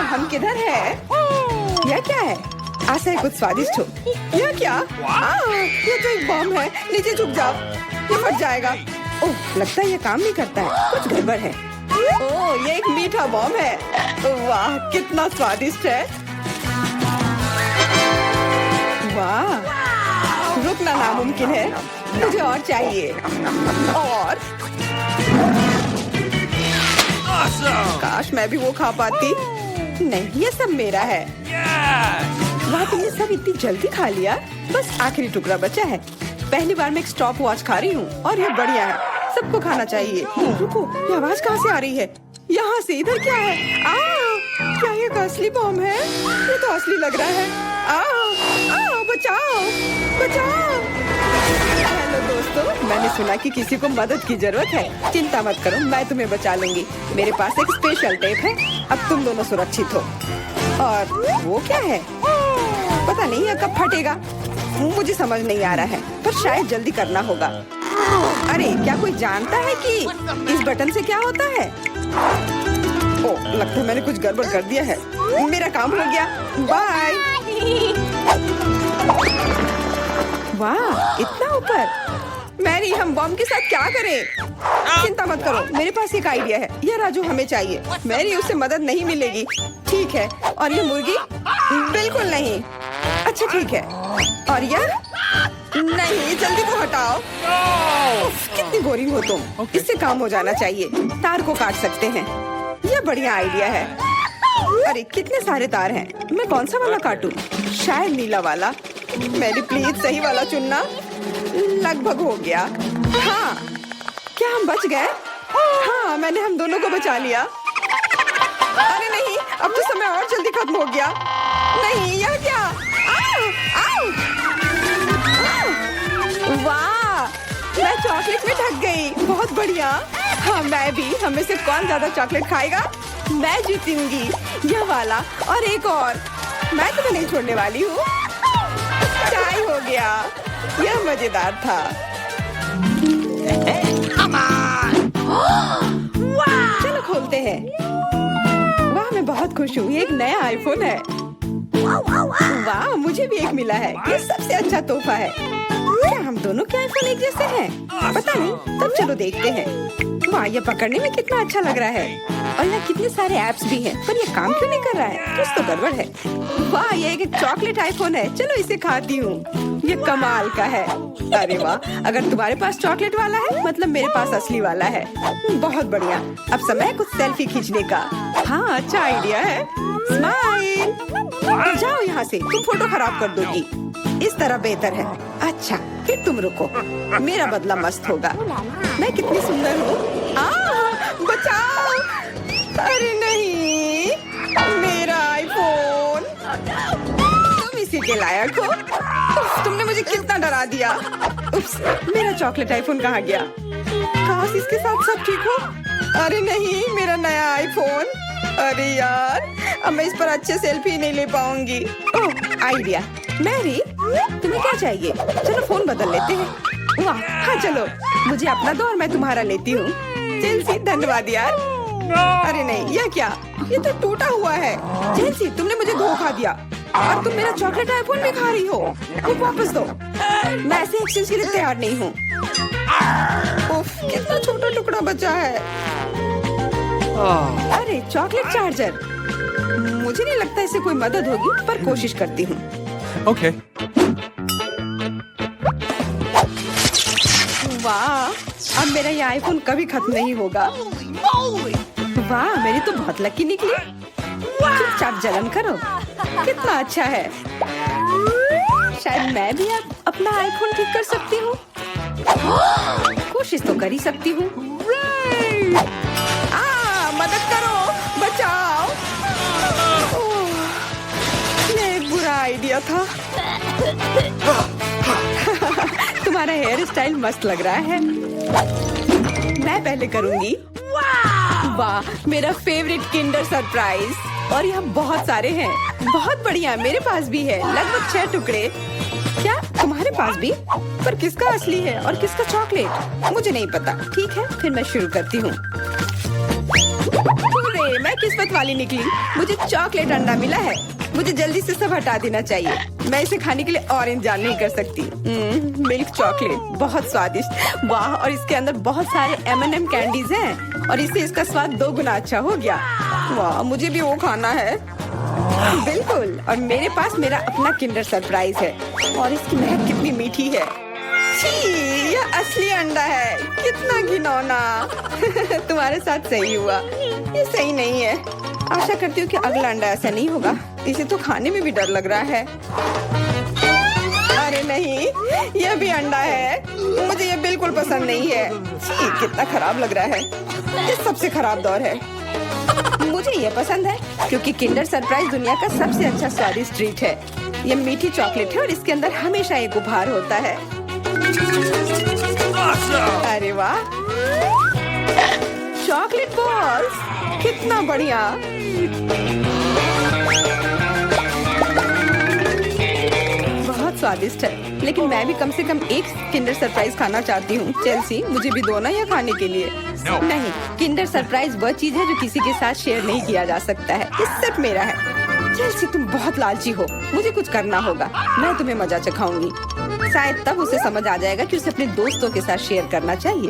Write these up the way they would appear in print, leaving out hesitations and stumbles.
हम किधर है? यह क्या है? आशा है कुछ स्वादिष्ट हो। यह क्या? ये तो एक बम है। नीचे झुक जाओ, ये फट जाएगा। ओह, लगता है ये काम नहीं करता है, कुछ गड़बड़ है। ओह, ये एक मीठा बम है। वाह, कितना स्वादिष्ट है। वाह, रुकना नामुमकिन है। मुझे और चाहिए। और काश मैं भी वो खा पाती। नहीं, ये सब मेरा है। वाह, तुमने सब इतनी जल्दी खा लिया। बस आखिरी टुकड़ा बचा है। पहली बार मैं एक स्टॉप वॉच खा रही हूँ और ये बढ़िया है। सबको खाना चाहिए। रुको, ये आवाज कहाँ से आ रही है? यहाँ से। इधर क्या है? क्या ये असली बम है? ये तो असली लग रहा है। बचाओ, बचाओ। हेलो दोस्तों, मैंने सुना कि किसी को मदद की जरूरत है। चिंता मत करो, मैं तुम्हें बचा लूंगी। मेरे पास एक स्पेशल टेप है। अब तुम दोनों सुरक्षित हो। और वो क्या है? पता नहीं यह कब फटेगा। मुझे समझ नहीं आ रहा है, पर शायद जल्दी करना होगा। अरे, क्या कोई जानता है कि इस बटन से क्या होता है? ओह, लगता है मैंने कुछ गड़बड़ कर दिया है। मेरा काम हो गया। बाय। वाह, इतना ऊपर। मैरी, हम बम के साथ क्या करें? चिंता मत करो, मेरे पास एक आइडिया है। यह राजू हमें चाहिए। मैरी, उससे मदद नहीं मिलेगी। ठीक है। और ये मुर्गी? बिल्कुल नहीं। अच्छा, ठीक है। और यह? नहीं, जल्दी को हटाओ। कितनी बोरिंग हो तुम। इससे काम हो जाना चाहिए। तार को काट सकते हैं। यह बढ़िया आइडिया है। अरे, कितने सारे तार हैं। मैं कौन सा वाला काटूं? शायद नीला वाला। मेरी प्लीज सही वाला चुनना। लगभग हो गया। हाँ, क्या हम बच गए? हाँ, मैंने हम दोनों को बचा लिया। अरे नहीं, अब तो समय और जल्दी खत्म हो गया। नहीं, यह क्या? वाह, मैं चॉकलेट में ढक गई। बहुत बढ़िया। हाँ, मैं भी। हमें से कौन ज्यादा चॉकलेट खाएगा? मैं जीतूंगी। यह वाला और एक और। मैं तुम्हें नहीं छोड़ने वाली हूँ। चाय हो गया। यह मजेदार था। चलो खोलते हैं। वाह, मैं बहुत खुश हूँ। ये एक नया आईफोन है। वाह, मुझे भी एक मिला है। ये सबसे अच्छा तोहफा है। क्या हम दोनों के आईफोन एक जैसे हैं? पता नहीं, तब चलो देखते हैं। वाह, ये पकड़ने में कितना अच्छा लग रहा है। और यहाँ कितने सारे ऐप्स भी हैं, पर ये काम क्यों नहीं कर रहा है? कुछ तो गड़बड़ है। वाह, ये एक चॉकलेट आईफोन है। चलो इसे खाती हूँ। ये कमाल का है। अरे वाह, अगर तुम्हारे पास चॉकलेट वाला है, मतलब मेरे पास असली वाला है। बहुत बढ़िया। अब समय कुछ सेल्फी खींचने का। हाँ, अच्छा आइडिया है। स्माइल। जाओ यहाँ से, तुम फोटो खराब कर दोगी। इस तरह बेहतर है। अच्छा, फिर तुम रुको। मेरा बदला मस्त होगा। मैं कितनी सुंदर हूँ। बचाओ। अरे नहीं, मेरा आईफोन। तुम इसी के लायक हो। तुमने मुझे कितना डरा दिया। उप्स, मेरा चॉकलेट आईफोन कहाँ गया? काश इसके साथ सब ठीक हो। अरे नहीं, मेरा नया आईफोन। अरे यार, अब मैं इस पर अच्छे सेल्फी नहीं ले पाऊंगी। ओह, आइडिया। मैरी, तुम्हें क्या चाहिए? चलो फोन बदल लेते हैं। वाह, हाँ चलो। मुझे अपना दो और मैं तुम्हारा लेती हूँ। चेल्सी, धन्यवाद यार। अरे नहीं, यह क्या? ये तो टूटा हुआ है। चेल्सी, तुमने मुझे धोखा दिया और तुम मेरा चॉकलेट आईफोन भी खा रही हो। तुम वापस दो। मैं ऐसे एक्सचेंज के लिए तैयार नहीं हूँ। उफ, कितना छोटा टुकड़ा बचा है। अरे, चॉकलेट चार्जर। मुझे नहीं लगता इससे कोई मदद होगी, पर कोशिश करती हूँ। Okay. वाह, अब मेरा ये आईफोन कभी खत्म नहीं होगा। वाह, मेरी तो बहुत लकी निकली। चुपचाप जलन करो। कितना अच्छा है। शायद मैं भी अब अपना आईफोन ठीक कर सकती हूँ। कोशिश तो कर ही सकती हूँ। मदद करो, बचाओ। ये एक बुरा आइडिया था। तुम्हारा हेयर स्टाइल मस्त लग रहा है। मैं पहले करूंगी। वाह, मेरा फेवरेट किंडर सरप्राइज। और यहाँ बहुत सारे हैं। बहुत बढ़िया, मेरे पास भी है। लगभग 6 टुकड़े। क्या तुम्हारे पास भी? पर किसका असली है और किसका चॉकलेट? मुझे नहीं पता। ठीक है, फिर मैं शुरू करती हूँ। अरे मैं किस्मत वाली निकली, मुझे चॉकलेट अंडा मिला है। मुझे जल्दी से सब हटा देना चाहिए। मैं इसे खाने के लिए और इंतजार नहीं कर सकती। मिल्क चॉकलेट बहुत स्वादिष्ट, वाह। और इसके अंदर बहुत सारे M&M कैंडीज हैं और इससे इसका स्वाद 2 गुना अच्छा हो गया। वाह, मुझे भी वो खाना है। बिल्कुल, और मेरे पास मेरा अपना किंडर सरप्राइज है और इसकी महक कितनी मीठी है। छी, यह असली अंडा है, कितना घिनौना। तुम्हारे साथ सही हुआ, ये सही नहीं है। आशा करती हूँ कि अगला अंडा ऐसा नहीं होगा। इसे तो खाने में भी डर लग रहा है। अरे नहीं, यह भी अंडा है। मुझे ये बिल्कुल पसंद नहीं है। छी, कितना खराब लग रहा है। ये सबसे खराब दौर है। मुझे ये पसंद है क्योंकि किंडर सरप्राइज दुनिया का सबसे अच्छा स्वादिष्ट ट्रीट है। ये मीठी चॉकलेट है और इसके अंदर हमेशा एक उपहार होता है। अरे वाह, चॉकलेट बॉल्स, कितना बढ़िया। बहुत स्वादिष्ट है, लेकिन मैं भी कम से कम एक किंडर सरप्राइज खाना चाहती हूँ। चेल्सी, मुझे भी दो ना यह खाने के लिए। नहीं, किंडर सरप्राइज वह चीज है जो किसी के साथ शेयर नहीं किया जा सकता है। ये सिर्फ मेरा है। चेल्सी, तुम बहुत लालची हो। मुझे कुछ करना होगा। मैं तुम्हें मजा चखाऊंगी। शायद तब उसे समझ आ जाएगा कि उसे अपने दोस्तों के साथ शेयर करना चाहिए।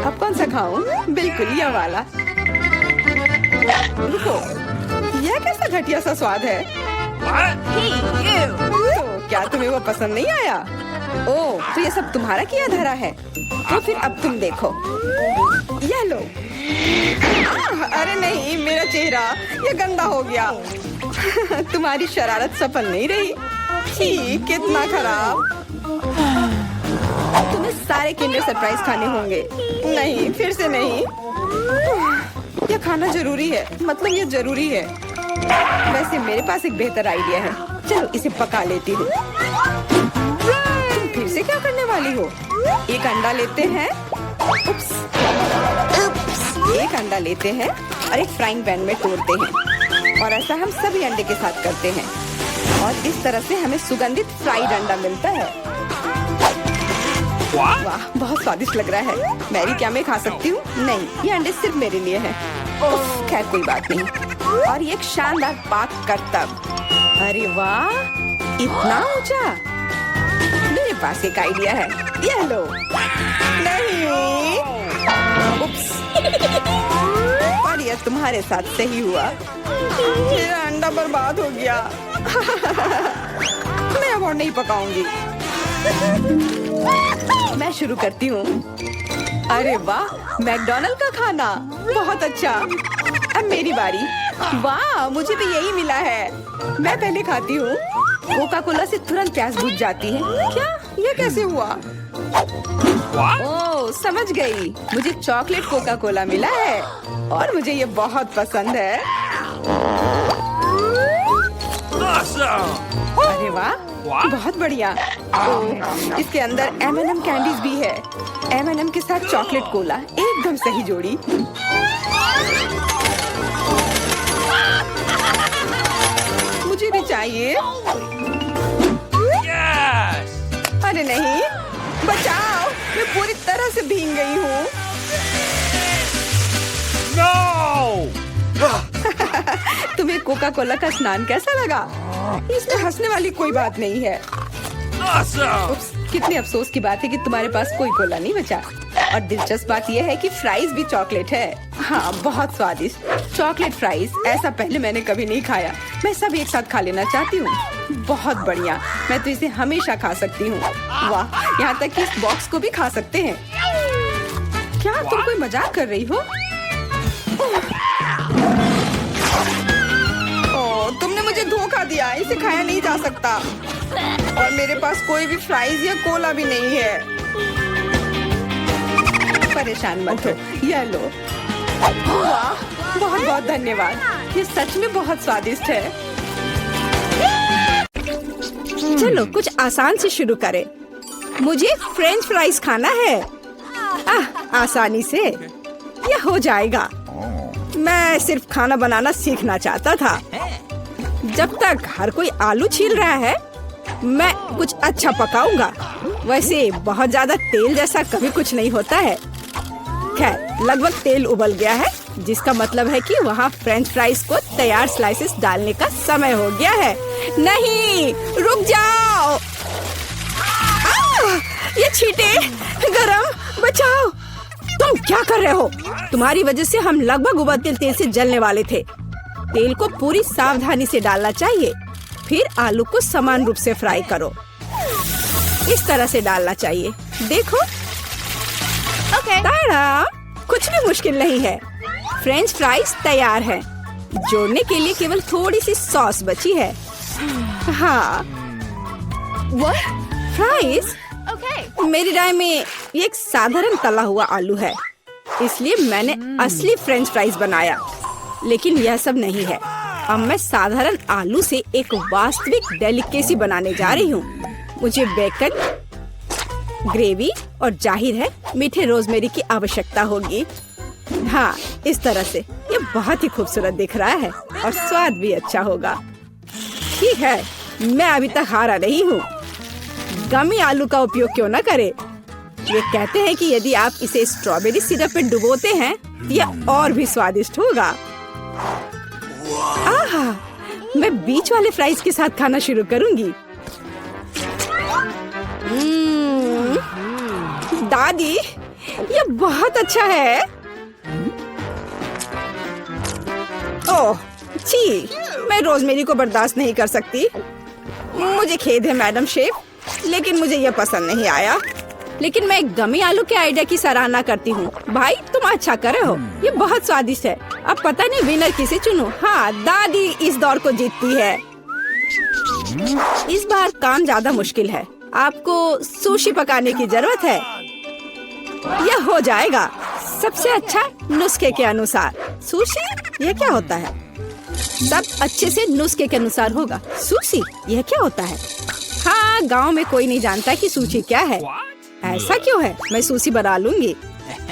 अब कौन सा खाऊं? बिल्कुल यह वाला। रुको, यह कैसा घटिया सा स्वाद है? तो क्या तुम्हें वो पसंद नहीं आया? ओह, तो ये सब तुम्हारा किया धरा है। तो फिर अब तुम देखो, यह लो। अरे नहीं, मेरा चेहरा ये गंदा हो गया। तुम्हारी शरारत सफल नहीं रही। छी, कितना खराब। तुम्हें सारे किंडर सरप्राइज खाने होंगे। नहीं, फिर से नहीं। यह खाना जरूरी है, मतलब ये जरूरी है। वैसे मेरे पास एक बेहतर आइडिया है। चलो इसे पका लेती हूँ। तुम फिर से क्या करने वाली हो? एक अंडा लेते हैं। उप्स। एक अंडा लेते हैं और एक फ्राइंग पैन में तोड़ते हैं और ऐसा हम सभी अंडे के साथ करते हैं और इस तरह से हमें सुगंधित फ्राइड अंडा मिलता है। वाह, बहुत स्वादिष्ट लग रहा है। मैरी, क्या मैं खा सकती हूँ? नहीं, ये अंडे सिर्फ मेरे लिए हैं। खैर कोई बात नहीं। और ये एक शानदार पाक करतब। अरे वाह, इतना ऊंचा। मेरे पास एक आइडिया है। ये लो। नहीं, उप्स। और ये तुम्हारे साथ सही हुआ। मेरा अंडा बर्बाद हो गया। मैं अब और नहीं पकाऊंगी। मैं शुरू करती हूँ। अरे वाह, मैकडॉनल्ड का खाना, बहुत अच्छा। अब मेरी बारी। वाह, मुझे भी यही मिला है। मैं पहले खाती हूँ। कोका कोला से तुरंत प्यास बुझ जाती है। क्या? ये कैसे हुआ? ओह, समझ गई। मुझे चॉकलेट कोका कोला मिला है और मुझे ये बहुत पसंद है। अरे वाह, बहुत बढ़िया। ओह, इसके अंदर M&M कैंडीज भी है। M&M के साथ चॉकलेट कोला, एकदम सही जोड़ी। मुझे भी चाहिए। अरे नहीं, बचाओ, मैं पूरी तरह से भीग गई हूँ। तुम्हें कोका कोला का स्नान कैसा लगा? इसमें हंसने वाली कोई बात नहीं है। उप्स, कितने अफसोस की बात है कि तुम्हारे पास कोई कोला नहीं बचा। और दिलचस्प बात यह है कि फ्राइज भी चॉकलेट है। हाँ, बहुत स्वादिष्ट चॉकलेट फ्राइज। ऐसा पहले मैंने कभी नहीं खाया। मैं सब एक साथ खा लेना चाहती हूँ। बहुत बढ़िया, मैं तो इसे हमेशा खा सकती हूँ। वाह, यहाँ तक कि इस बॉक्स को भी खा सकते हैं। क्या तुम कोई मजाक कर रही हो? ओह, तुमने मुझे धोखा दिया। इसे खाया नहीं जा सकता और मेरे पास कोई भी फ्राइज या कोला भी नहीं है। परेशान मत हो, यह लो। वाह, बहुत बहुत धन्यवाद। ये सच में बहुत स्वादिष्ट है। चलो कुछ आसान से शुरू करें। मुझे फ्रेंच फ्राइज खाना है। आसानी से यह हो जाएगा। मैं सिर्फ खाना बनाना सीखना चाहता था। जब तक हर कोई आलू छील रहा है, मैं कुछ अच्छा पकाऊंगा। वैसे बहुत ज्यादा तेल जैसा कभी कुछ नहीं होता है। ठीक है, लगभग तेल उबल गया है, जिसका मतलब है कि वहाँ फ्रेंच फ्राइज को तैयार स्लाइसेस डालने का समय हो गया है। नहीं, रुक जाओ। ये छींटे, गरम, बचाओ। तुम क्या कर रहे हो? तुम्हारी वजह से हम लगभग उबलते तेल से जलने वाले थे। तेल को पूरी सावधानी से डालना चाहिए, फिर आलू को समान रूप से फ्राई करो। इस तरह से डालना चाहिए, देखो। ताड़ा, कुछ भी मुश्किल नहीं है। फ्रेंच फ्राइज तैयार है। जोड़ने के लिए केवल थोड़ी सी सॉस बची है। हाँ, फ्राइज मेरी राय में ये एक साधारण तला हुआ आलू है, इसलिए मैंने असली फ्रेंच फ्राइज बनाया। लेकिन यह सब नहीं है। अब मैं साधारण आलू से एक वास्तविक डेलिकेसी बनाने जा रही हूँ। मुझे बेकन, ग्रेवी और जाहिर है मीठे रोजमेरी की आवश्यकता होगी। हाँ, इस तरह से ये बहुत ही खूबसूरत दिख रहा है और स्वाद भी अच्छा होगा। ठीक है, मैं अभी तक हारा नहीं हूँ। गमी आलू का उपयोग क्यों न करें? ये कहते हैं कि यदि आप इसे स्ट्रॉबेरी सिरप में डुबोते हैं, यह और भी स्वादिष्ट होगा। आहा, मैं बीच वाले फ्राइज के साथ खाना शुरू करूंगी। दादी, ये बहुत अच्छा है। ओह, छी, मैं रोजमेरी को बर्दाश्त नहीं कर सकती। मुझे खेद है मैडम शेफ, लेकिन मुझे यह पसंद नहीं आया। लेकिन मैं गमी आलू के आइडिया की सराहना करती हूँ। भाई, तुम अच्छा कर रहे हो। ये बहुत स्वादिष्ट है। अब पता नहीं विनर किसे चुनूं। हाँ, दादी इस दौर को जीतती है। इस बार काम ज्यादा मुश्किल है। आपको सुशी पकाने की जरूरत है। यह हो जाएगा सबसे अच्छा नुस्खे के अनुसार। सुशी, यह क्या होता है? सब अच्छे से नुस्खे के अनुसार होगा। सुशी, यह क्या होता है? हाँ, गांव में कोई नहीं जानता कि सुशी क्या है। ऐसा क्यों है? मैं सुशी बना लूंगी।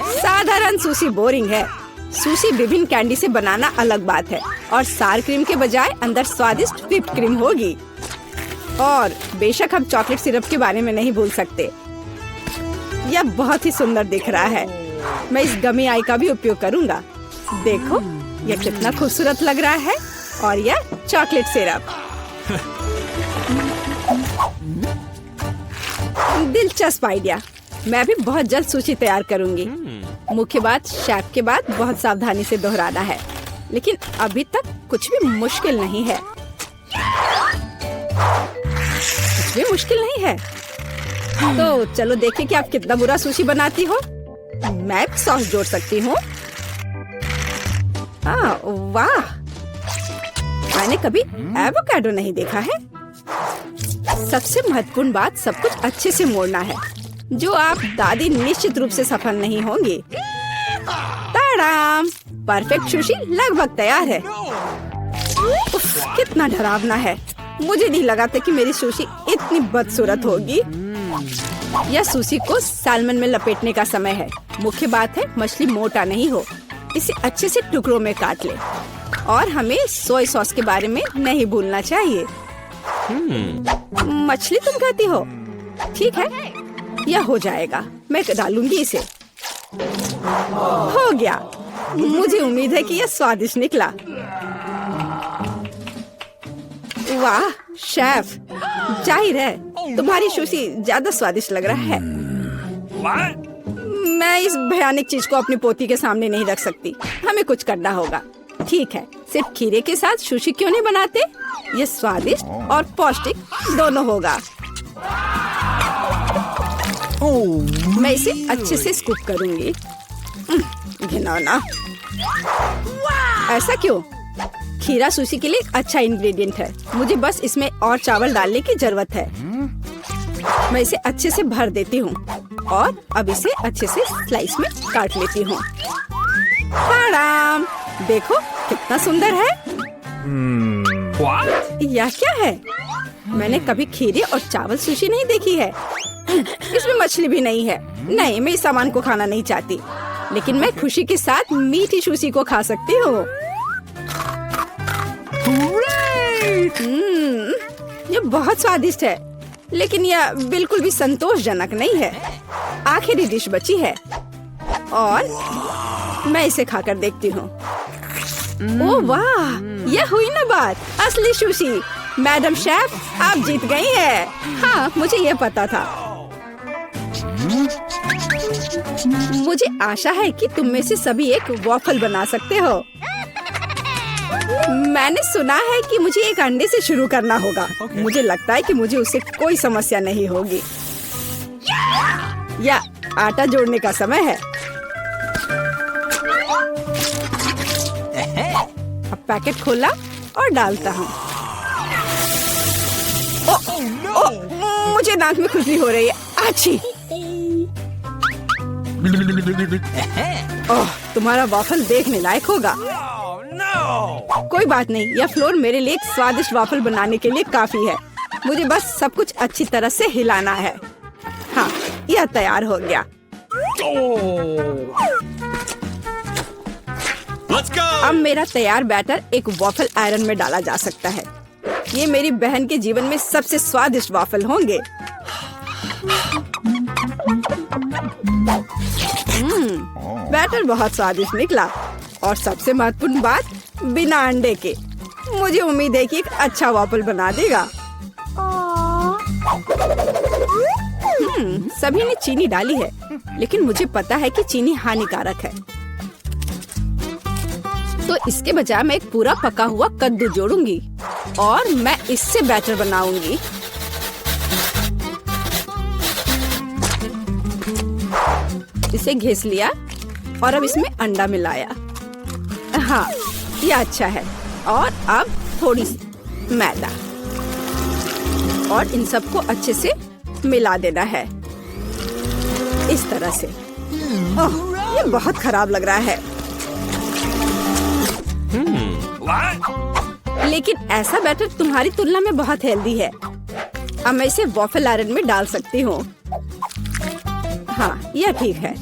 साधारण सुशी बोरिंग है। सुशी विभिन्न कैंडी से बनाना अलग बात है, और सार क्रीम के बजाय अंदर स्वादिष्ट व्हिप्ड क्रीम होगी। और बेशक हम चॉकलेट सिरप के बारे में नहीं भूल सकते। यह बहुत ही सुंदर दिख रहा है। मैं इस गमी आई का भी उपयोग करूंगा। देखो, यह कितना खूबसूरत लग रहा है। और यह चॉकलेट सिरप। दिलचस्प आइडिया। मैं भी बहुत जल्द सुशी तैयार करूंगी। मुख्य बात शेफ के बाद बहुत सावधानी से दोहराना है। लेकिन अभी तक कुछ भी मुश्किल नहीं है। कुछ भी मुश्किल नहीं है। तो चलो देखें कि आप कितना बुरा सुशी बनाती हो। मैं सॉस जोड़ सकती हूँ। वाह, मैंने कभी एवोकाडो नहीं देखा है। सबसे महत्वपूर्ण बात, सब कुछ अच्छे से मोड़ना है, जो आप दादी निश्चित रूप से सफल नहीं होंगी। ताड़ाम, परफेक्ट सुशी लगभग तैयार है। उफ, कितना डरावना है। मुझे नहीं लगा था कि मेरी सुशी इतनी बदसूरत होगी। यह सुशी को सालमन में लपेटने का समय है। मुख्य बात है मछली मोटा नहीं हो। इसे अच्छे से टुकड़ों में काट ले। और हमें सोया सॉस के बारे में नहीं भूलना चाहिए। मछली तुम कहती हो? ठीक है, यह हो जाएगा। मैं डालूंगी इसे। हो गया। मुझे उम्मीद है कि यह स्वादिष्ट निकला। वाह शेफ, जाहिर है तुम्हारी सुशी ज्यादा स्वादिष्ट लग रहा है। मैं इस भयानक चीज को अपनी पोती के सामने नहीं रख सकती। हमें कुछ करना होगा। ठीक है, सिर्फ खीरे के साथ सुशी क्यों नहीं बनाते? ये स्वादिष्ट और पौष्टिक दोनों होगा। मैं इसे अच्छे से स्कूप करूंगी। घिनौना। ऐसा क्यों? खीरा सुशी के लिए एक अच्छा इंग्रेडिएंट है। मुझे बस इसमें और चावल डालने की जरूरत है। मैं इसे अच्छे से भर देती हूँ और अब इसे अच्छे से स्लाइस में काट लेती हूँ। देखो कितना सुंदर है। यह क्या है? मैंने कभी खीरे और चावल सुशी नहीं देखी है। इसमें मछली भी नहीं है। नहीं, मैं इस सामान को खाना नहीं चाहती। लेकिन मैं खुशी के साथ मीठी सुशी को खा सकती हूँ। ये बहुत स्वादिष्ट है, लेकिन यह बिल्कुल भी संतोषजनक नहीं है। आखिरी डिश बची है। और मैं इसे खाकर देखती हूँ। ओह वाह, यह हुई ना बात, असली सुशी। मैडम शेफ, आप जीत गई हैं। हाँ, मुझे यह पता था। मुझे आशा है कि तुम में से सभी एक वॉफल बना सकते हो। मैंने सुना है कि मुझे एक अंडे से शुरू करना होगा। मुझे लगता है कि मुझे उससे कोई समस्या नहीं होगी। या आटा जोड़ने का समय है। अब पैकेट खोला और डालता हूँ। मुझे दांत में खुजली हो रही है। आछी। ओह, तुम्हारा वाफल देखने लायक होगा। कोई बात नहीं, यह फ्लोर मेरे लिए एक स्वादिष्ट वाफल बनाने के लिए काफी है। मुझे बस सब कुछ अच्छी तरह से हिलाना है। हाँ, यह तैयार हो गया। अब मेरा तैयार बैटर एक वाफल आयरन में डाला जा सकता है। ये मेरी बहन के जीवन में सबसे स्वादिष्ट वाफल होंगे। बैटर बहुत स्वादिष्ट निकला और सबसे महत्वपूर्ण बात, बिना अंडे के। मुझे उम्मीद है कि एक अच्छा वाफल बना देगा। सभी ने चीनी डाली है, लेकिन मुझे पता है कि चीनी हानिकारक है। तो इसके बजाय मैं एक पूरा पका हुआ कद्दू जोड़ूंगी और मैं इससे बैटर बनाऊंगी। इसे घिस लिया और अब इसमें अंडा मिलाया। हाँ, ये अच्छा है। और अब थोड़ी सी मैदा और इन सबको अच्छे से मिला देना है, इस तरह से। ओह, ये बहुत खराब लग रहा है। लेकिन ऐसा बैटर तुम्हारी तुलना में बहुत हेल्दी है। अब मैं इसे वॉफल आयरन में डाल सकती हूँ। हाँ, यह ठीक है।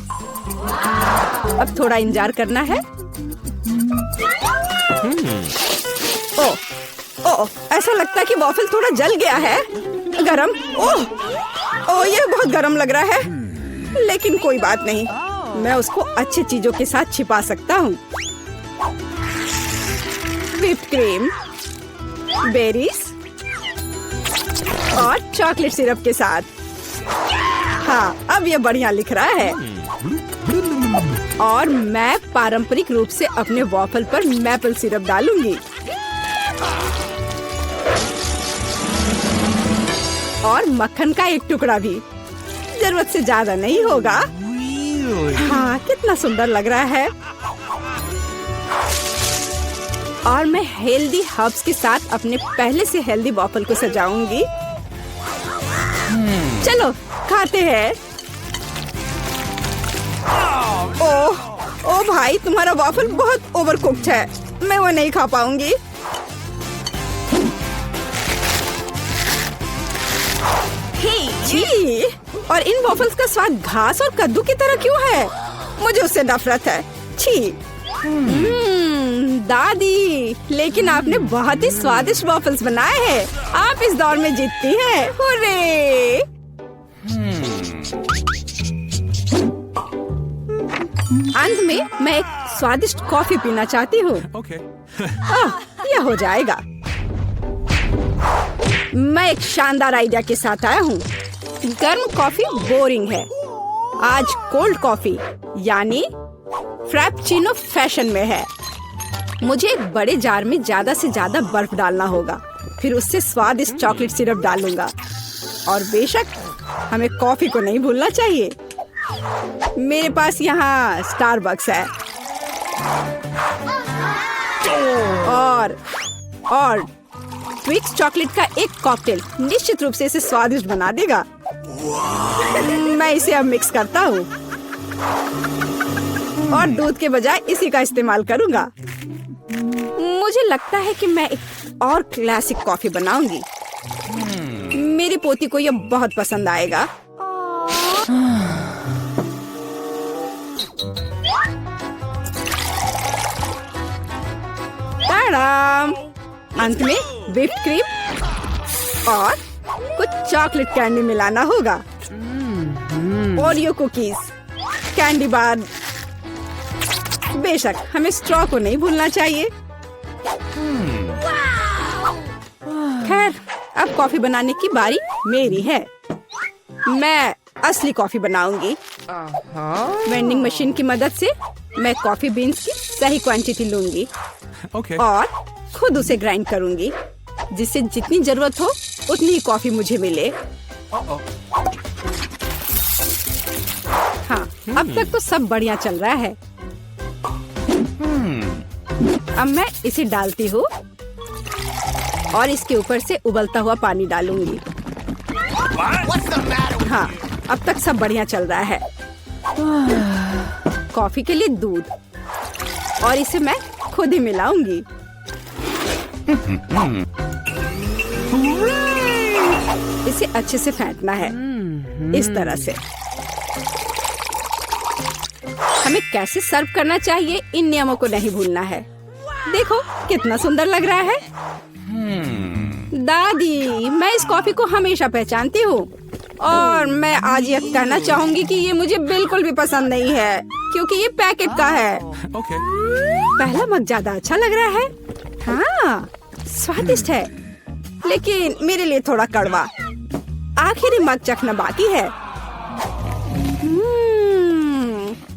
अब थोड़ा इंतजार करना है। ओह, ओह, ऐसा लगता है कि वॉफल थोड़ा जल गया है। गरम। ओह, ओह, यह बहुत गरम लग रहा है। लेकिन कोई बात नहीं, मैं उसको अच्छी चीजों के साथ छिपा सकता हूँ। व्हिप्ड क्रीम, बेरीज और चॉकलेट सिरप के साथ। हाँ, अब ये बढ़िया लिख रहा है। और मैं पारंपरिक रूप से अपने वॉफल पर मैपल सिरप डालूंगी और मक्खन का एक टुकड़ा भी। जरूरत से ज्यादा नहीं होगा। हाँ, कितना सुंदर लग रहा है। और मैं हेल्दी हर्ब्स के साथ अपने पहले से हेल्दी वॉफल को सजाऊंगी। चलो खाते हैं। ओह, ओ भाई, तुम्हारा वॉफल बहुत ओवरकुक्ड है। मैं वो नहीं खा पाऊंगी। छी, और इन वॉफल्स का स्वाद घास और कद्दू की तरह क्यों है? मुझे उससे नफरत है। छी। दादी, लेकिन आपने बहुत ही स्वादिष्ट वॉफल्स बनाए हैं। आप इस दौर में जीतती हैं। हुर्रे! अंत में मैं एक स्वादिष्ट कॉफी पीना चाहती हूँ। यह हो जाएगा। मैं एक शानदार आइडिया के साथ आया हूँ। गर्म कॉफी बोरिंग है। आज कोल्ड कॉफी यानी फ्रैप्पुचिनो फैशन में है। मुझे एक बड़े जार में ज्यादा से ज्यादा बर्फ डालना होगा। फिर उससे स्वादिष्ट चॉकलेट सिरप डालूंगा। और बेशक हमें कॉफी को नहीं भूलना चाहिए। मेरे पास यहाँ स्टारबक्स है। और ट्विक्स चॉकलेट का एक कॉकटेल निश्चित रूप से इसे स्वादिष्ट बना देगा। मैं इसे अब मिक्स करता हूँ और दूध के बजाय इसी का इस्तेमाल करूँगा। मुझे लगता है कि मैं एक और क्लासिक कॉफी बनाऊंगी। मेरी पोती को यह बहुत पसंद आएगा। ताड़ाम! अंत में व्हिप्ड क्रीम और कुछ चॉकलेट कैंडी मिलाना होगा। ओरियो कुकीज, कैंडी बार बेशक हमें स्ट्रॉ को नहीं भूलना चाहिए। खैर, अब कॉफी बनाने की बारी मेरी है। मैं असली कॉफी बनाऊंगी। वेंडिंग मशीन की मदद से मैं कॉफी बीन्स की सही क्वांटिटी लूंगी और खुद उसे ग्राइंड करूंगी, जिससे जितनी जरूरत हो उतनी ही कॉफी मुझे मिले। हाँ, अब तक तो सब बढ़िया चल रहा है। अब मैं इसे डालती हूँ और इसके ऊपर से उबलता हुआ पानी डालूंगी। हाँ, अब तक सब बढ़िया चल रहा है। कॉफी के लिए दूध और इसे मैं खुद ही मिलाऊंगी। इसे अच्छे से फेंटना है, इस तरह से। हमें कैसे सर्व करना चाहिए, इन नियमों को नहीं भूलना है। देखो कितना सुंदर लग रहा है। दादी, मैं इस कॉफी को हमेशा पहचानती हूँ और मैं आज ये कहना चाहूंगी कि ये मुझे बिल्कुल भी पसंद नहीं है, क्योंकि ये पैकेट का है। पहला मग ज्यादा अच्छा लग रहा है। हाँ, स्वादिष्ट है, लेकिन मेरे लिए थोड़ा कड़वा। आखिरी मग चखना बाकी है।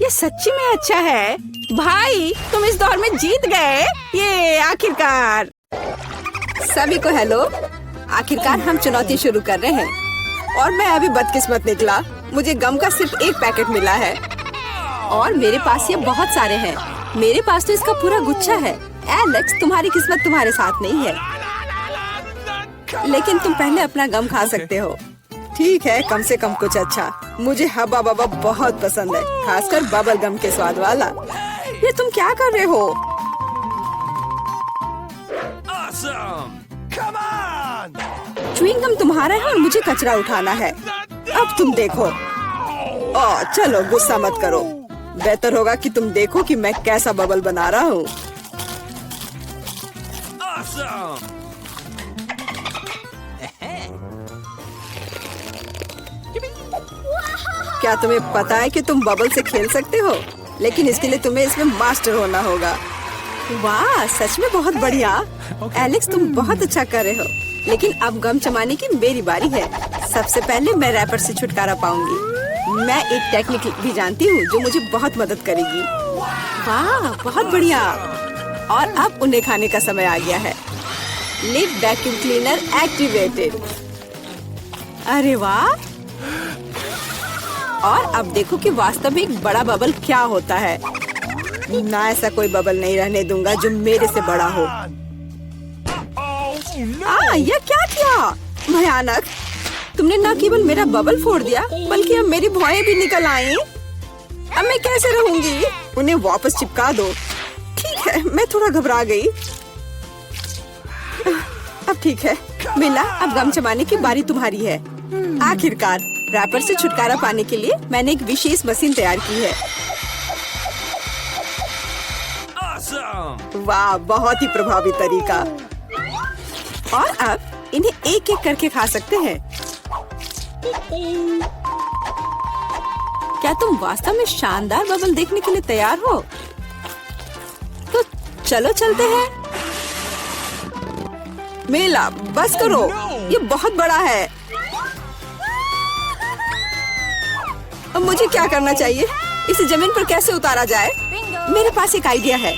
ये सच्ची में अच्छा है। भाई, तुम इस दौर में जीत गए। ये आखिरकार। सभी को हेलो। आखिरकार हम चुनौती शुरू कर रहे हैं और मैं अभी बदकिस्मत निकला। मुझे गम का सिर्फ एक पैकेट मिला है और मेरे पास ये बहुत सारे हैं। मेरे पास तो इसका पूरा गुच्छा है। एलेक्स, तुम्हारी किस्मत तुम्हारे साथ नहीं है, लेकिन तुम पहले अपना गम खा सकते हो। ठीक है, कम से कम कुछ अच्छा। मुझे हब्बा बब्बा बहुत पसंद है, खासकर बबल गम के स्वाद वाला। ये तुम क्या कर रहे हो? च्युइंग गम तुम्हारा है और मुझे कचरा उठाना है। अब तुम देखो। ओह, चलो गुस्सा मत करो। बेहतर होगा कि तुम देखो कि मैं कैसा बबल बना रहा हूँ। क्या तुम्हें पता है कि तुम बबल से खेल सकते हो, लेकिन इसके लिए तुम्हें इसमें मास्टर होना होगा। वाह, सच में बहुत बढ़िया। एलेक्स, तुम बहुत अच्छा कर रहे हो, लेकिन अब गम चबाने की मेरी बारी है। सबसे पहले मैं रैपर से छुटकारा पाऊंगी। मैं एक टेक्निक भी जानती हूँ जो मुझे बहुत मदद करेगी। वाह, बहुत बढ़िया। और अब उन्हें खाने का समय आ गया है। Lid vacuum cleaner activated. अरे वाह। और अब देखो कि वास्तव में एक बड़ा बबल क्या होता है। ना, ऐसा कोई बबल नहीं रहने दूंगा जो मेरे से बड़ा हो। यह क्या किया? भयानक। तुमने न केवल मेरा बबल फोड़ दिया, बल्कि अब मेरी भौएं भी निकल आई। अब मैं कैसे रहूंगी? उन्हें वापस चिपका दो। ठीक है, मैं थोड़ा घबरा गई। अब ठीक है मिला, अब गम चबाने की बारी तुम्हारी है। आखिरकार रैपर से छुटकारा पाने के लिए मैंने एक विशेष मशीन तैयार की है। वाह, बहुत ही प्रभावी तरीका। और अब इन्हें एक एक करके खा सकते हैं। क्या तुम वास्तव में शानदार बबल देखने के लिए तैयार हो? तो चलो चलते हैं। मेला, बस करो, ये बहुत बड़ा है। अब मुझे क्या करना चाहिए? इसे जमीन पर कैसे उतारा जाए? मेरे पास एक आइडिया है।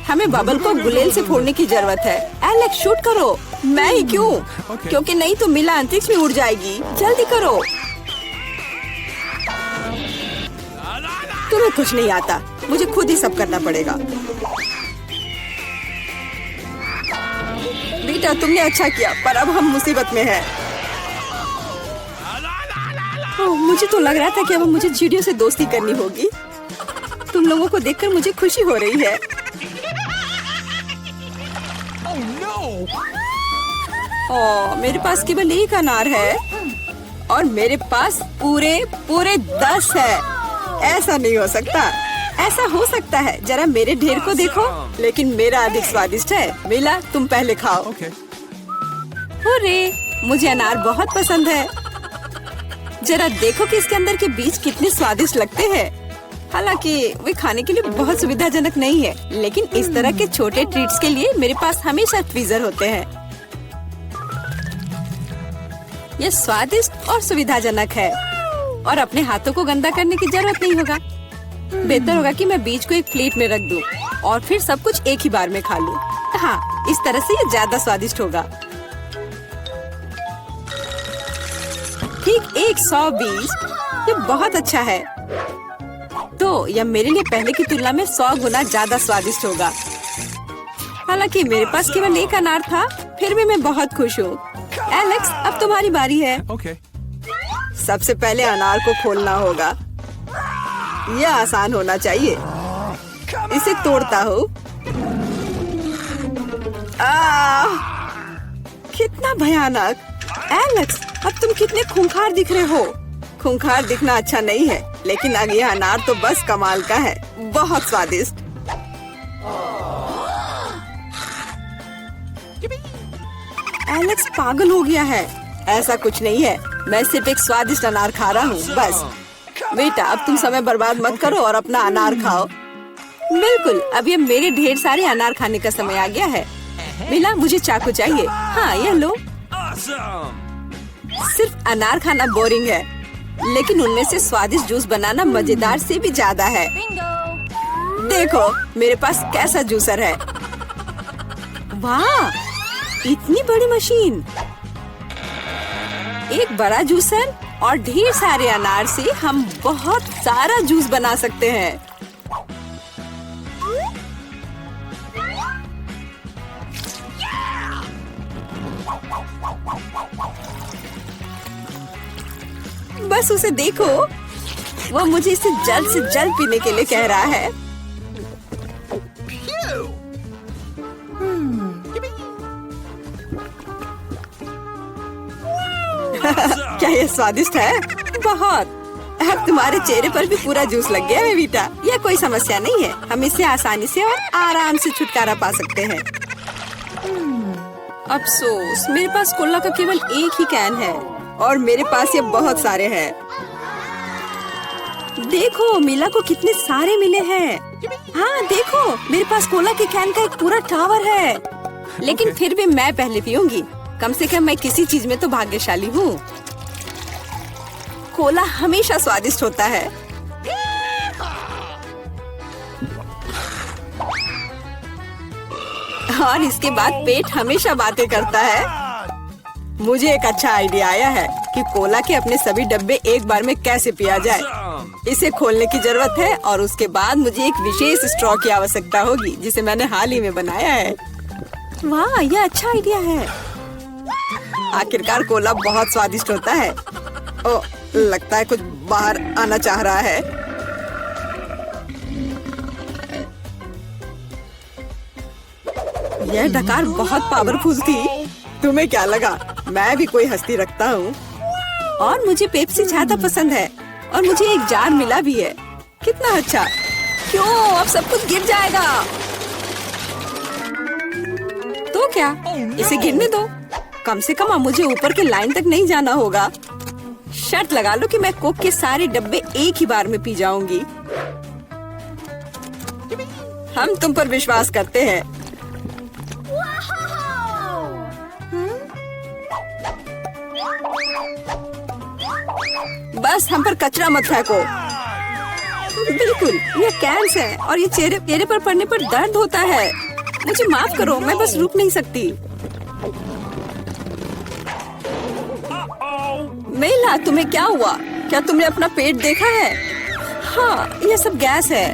हमें बबल को गुलेल से फोड़ने की जरूरत है। एलेक्स, शूट करो। मैं ही क्यों? क्योंकि नहीं तो मिला अंतरिक्ष में उड़ जाएगी। जल्दी करो। तुम्हें कुछ नहीं आता, मुझे खुद ही सब करना पड़ेगा। बेटा, तुमने अच्छा किया, पर अब हम मुसीबत में हैं। मुझे तो लग रहा था कि अब मुझे चिड़ियों से दोस्ती करनी होगी। तुम लोगों को देखकर मुझे खुशी हो रही है। मेरे पास केवल एक अनार है और मेरे पास पूरे 10 है। ऐसा नहीं हो सकता। ऐसा हो सकता है, जरा मेरे ढेर को देखो, लेकिन मेरा अधिक स्वादिष्ट है। मिला, तुम पहले खाओ। हुर्रे, मुझे अनार बहुत पसंद है। जरा देखो कि इसके अंदर के बीज कितने स्वादिष्ट लगते हैं। हालांकि वे खाने के लिए बहुत सुविधाजनक नहीं है, लेकिन इस तरह के छोटे ट्रीट्स के लिए मेरे पास हमेशा ट्वीजर होते हैं। यह स्वादिष्ट और सुविधाजनक है और अपने हाथों को गंदा करने की जरूरत नहीं होगा। बेहतर होगा कि मैं बीज को एक प्लेट में रख दूं और फिर सब कुछ एक ही बार में खा लूं। हाँ, इस तरह से ये ज्यादा स्वादिष्ट होगा। ठीक 120, ये बहुत अच्छा है। तो यह मेरे लिए पहले की तुलना में 100 गुना ज्यादा स्वादिष्ट होगा। हालांकि मेरे पास केवल एक अनार था, फिर भी मैं बहुत खुश हूँ। एलेक्स, अब तुम्हारी बारी है। सबसे पहले अनार को खोलना होगा। यह आसान होना चाहिए। इसे तोड़ता हूँ। कितना भयानक! एलेक्स, अब तुम कितने खूंखार दिख रहे हो। खूंखार दिखना अच्छा नहीं है, लेकिन अब यह अनार तो बस कमाल का है। बहुत स्वादिष्ट। एलेक्स पागल हो गया है। ऐसा कुछ नहीं है, मैं सिर्फ एक स्वादिष्ट अनार खा रहा हूँ बस। बेटा, अब तुम समय बर्बाद मत करो और अपना अनार खाओ। बिल्कुल, अब ये मेरे ढेर सारे अनार खाने का समय आ गया है। मिला, मुझे चाकू चाहिए। हाँ, यह लो। सिर्फ अनार खाना बोरिंग है, लेकिन उनमें से स्वादिष्ट जूस बनाना मजेदार से भी ज्यादा है। देखो मेरे पास कैसा जूसर है। वाह, इतनी बड़ी मशीन। एक बड़ा जूसर और ढेर सारे अनार से हम बहुत सारा जूस बना सकते हैं। बस उसे देखो, वो मुझे इसे जल्द से जल्द पीने के लिए कह रहा है। क्या ये स्वादिष्ट है? बहुत। अब तुम्हारे चेहरे पर भी पूरा जूस लग गया है वीटा। यह कोई समस्या नहीं है, हम इससे आसानी से और आराम से छुटकारा पा सकते हैं। अफसोस, मेरे पास कोला का केवल एक ही कैन है और मेरे पास ये बहुत सारे हैं। देखो मिला को कितने सारे मिले हैं। हाँ देखो, मेरे पास कोला के कैन का एक पूरा टावर है। लेकिन फिर भी मैं पहले पीऊंगी। कम से कम मैं किसी चीज में तो भाग्यशाली हूँ। कोला हमेशा स्वादिष्ट होता है। और इसके बाद पेट हमेशा बातें करता है। मुझे एक अच्छा आइडिया आया है कि कोला के अपने सभी डब्बे एक बार में कैसे पिया जाए। इसे खोलने की जरूरत है और उसके बाद मुझे एक विशेष स्ट्रॉ की आवश्यकता होगी, जिसे मैंने हाल ही में बनाया है। वाह, यह अच्छा आइडिया है। आखिरकार कोला बहुत स्वादिष्ट होता है। ओ, लगता है कुछ बाहर आना चाह रहा है। यह डकार बहुत पावरफुल थी। तुम्हें क्या लगा मैं भी कोई हस्ती रखता हूँ? और मुझे पेप्सी ज्यादा पसंद है और मुझे एक जार मिला भी है। कितना अच्छा। क्यों, अब सब कुछ गिर जाएगा। तो क्या, इसे गिरने दो। कम से कम अब मुझे ऊपर के लाइन तक नहीं जाना होगा। शर्त लगा लो कि मैं कोक के सारे डब्बे एक ही बार में पी जाऊंगी। हम तुम पर विश्वास करते हैं। बस हम पर कचरा मत फेंको। बिल्कुल, ये कैंस है और ये चेहरे पर पड़ने पर दर्द होता है। मुझे माफ करो, मैं बस रुक नहीं सकती। मेला, तुम्हें क्या हुआ? क्या तुमने अपना पेट देखा है? हाँ, ये सब गैस है।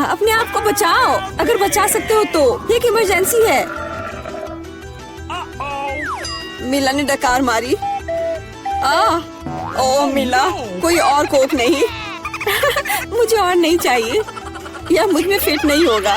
अपने आप को बचाओ, अगर बचा सकते हो तो। एक इमरजेंसी है। मिला ने डकार मारी। ओ मिला, कोई और कोक नहीं। मुझे और नहीं चाहिए, यह मुझ में फिट नहीं होगा।